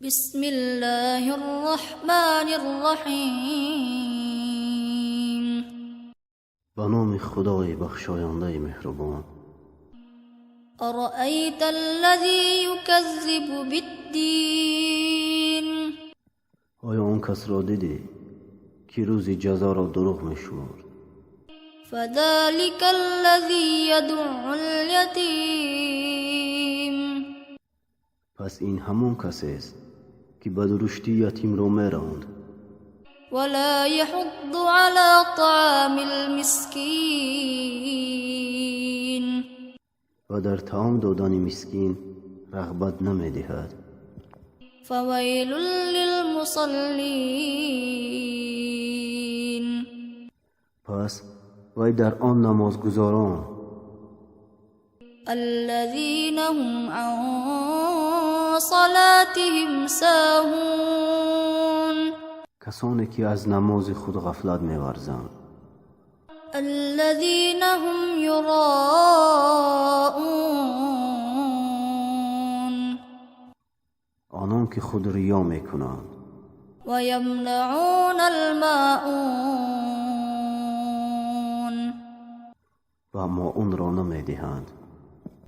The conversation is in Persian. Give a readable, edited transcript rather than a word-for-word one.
بسم الله الرحمن الرحیم. به نام خدای بخشاینده مهربان. ارأیت الذی یکذب بالدین. آیا آن کس را دیدی که روز جزا را دروغ می‌شمرد؟ فذلک الذی یدع الیتیم. پس این همون کسی است که به درشتی یتیم را می‌راند ولا یحض علی طعام المسکین. و در طعام دادن مسکین رغبت نمی‌دهد. فویل للمصلین. پس وی در آن نمازگزاران الذین هم عن صلاتهم ساهون. کسانی که از نماز خود غفلت می‌ورزند. الذین هم یراءون. آنان که خود ریا می‌کنند و یمنعون الماعون. و ماعون را نمی‌دهند.